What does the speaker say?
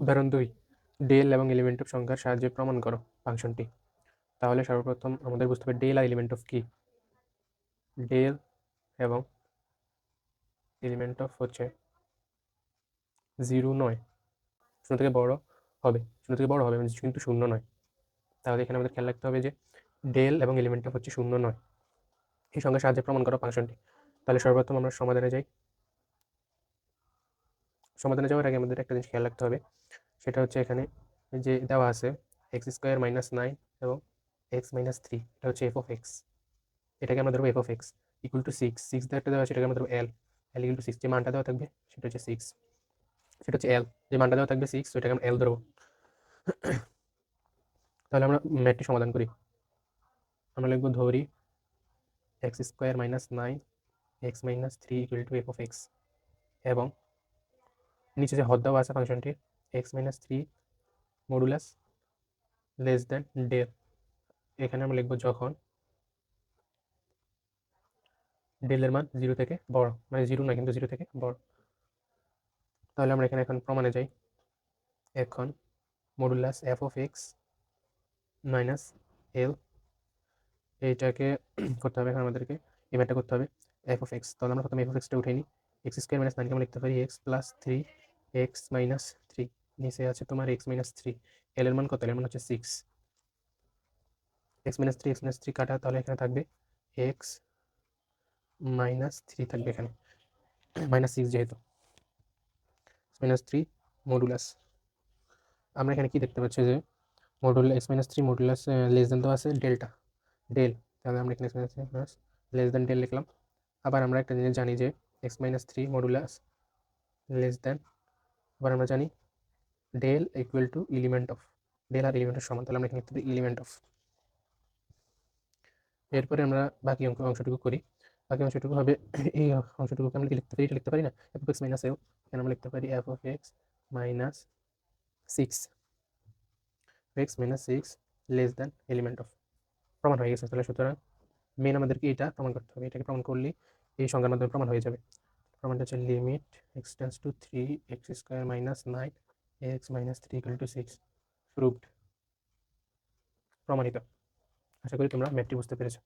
উদাহরণ 2, ডেল এবং element of সংখ্যার সাহায্যে প্রমাণ করো ফাংশনটি। তাহলে সর্বপ্রথম আমাদের বুঝতে হবে ডেল আর এলিমেন্ট অফ কি। ডেল এবং এলিমেন্ট অফ হচ্ছে 0 নয়, 0 থেকে বড় হবে, 0 থেকে বড় হবে কিন্তু 0 নয়। তাহলে এখানে আমাদের খেয়াল রাখতে হবে যে ডেল এবং এলিমেন্ট অফ হচ্ছে 0 নয়, এই সংখ্যার সাহায্যে প্রমাণ করো ফাংশনটি। তাহলে সর্বপ্রথম আমরা সমাধানে যাই। সমাধানে যাওয়ার আগে আমাদের একটা জিনিস খেয়াল রাখতে হবে, সেটা হচ্ছে এখানে যে দেওয়া আছে এক্স স্কোয়ার মাইনাস 9 এবং এক্স মাইনাস 3, এটা হচ্ছে এফ অফ এক্স। এটাকে আমরা ধরবো F of x equal to 6, 6 একটা দেওয়া আছে, সেটাকে আমরা ধরবো এল, এল ইকুয়াল টু 6, যে মানটা দেওয়া থাকবে সেটা হচ্ছে 6, সেটা হচ্ছে এল, যে মানটা দেওয়া থাকবে 6, ওইটাকে আমরা এল ধরবো। তাহলে আমরা ম্যাথটি সমাধান করি। আমরা লিখবো ধরি x square minus 9 x minus 3 equal to f of x, এবং নিচে যে হদ দেওয়া আছে ফাংশনটি x minus 3 modulus less than del. এখানে আমরা লিখবো যখন ডেলের মান 0 থেকে বড়, মানে 0 না কিন্তু 0 থেকে বড়। তাহলে আমরা এখানে এখন প্রমাণে যাই। এখন modulus f of x minus l, এইটাকে করতে হবে এখন আমাদেরকে, এই ম্যাথটা করতে হবে এফ অফ এক্স। তাহলে আমরা প্রথমে এফ অফ এক্সটা উঠে নিই। এক্স স্কোয়ার মাইনাস 9কে আমরা লিখতে পারি এক্স প্লাস 3 এক্স মাইনাস 3, নিচে আছে তোমার এক্স মাইনাস 3, এল এর মান কত, এল এর মান হচ্ছে 6, এক্স মাইনাস 3 এক্স মাইনাস 3 কাটা, তাহলে এখানে থাকবে এক্স মাইনাস 3 থাকবে এখানে, মাইনাস 6 যেহেতু, মাইনাস 3 মডুলাস। আমরা এখানে কি দেখতে পাচ্ছি যে modulus x minus 3 modulus less than তো আছে ডেল্টা, ডেল, তাহলে আমরা এখানে x minus less than del লিখলাম। আবার আমরা একটা জিনিস জানি যে x minus 3 modulus less than, আবার আমরা জানি del equal to element of, del আর এলিমেন্টের সমান, তাহলে আমরা এখানে লিখতে পারি এলিমেন্ট অফ। এরপরে আমরা বাকি অংশটুকু করি। বাকি অংশটুকু হবে এই অংশটুকুকে আমরা কি লিখতে পারি, এটা লিখতে পারি না, এফ অফ এক্স মাইনাস এল, এখানে আমরা লিখতে পারি F of x minus 6, x minus 6 less than element of. প্রমাণ হয়ে গেছে। তাহলে সুতরাং মেন আমাদেরকে এটা প্রমাণ করতে হবে, এটাকে প্রমাণ করলে এই সংখ্যার মাধ্যমে প্রমাণ হয়ে যাবে। প্রমাণটা হচ্ছে limit x tends to 3 x square minus 9 x minus 3 equal two 6, proved, প্রমাণিত। আশা করি তোমরা ম্যাথটি বুঝতে পেরেছো।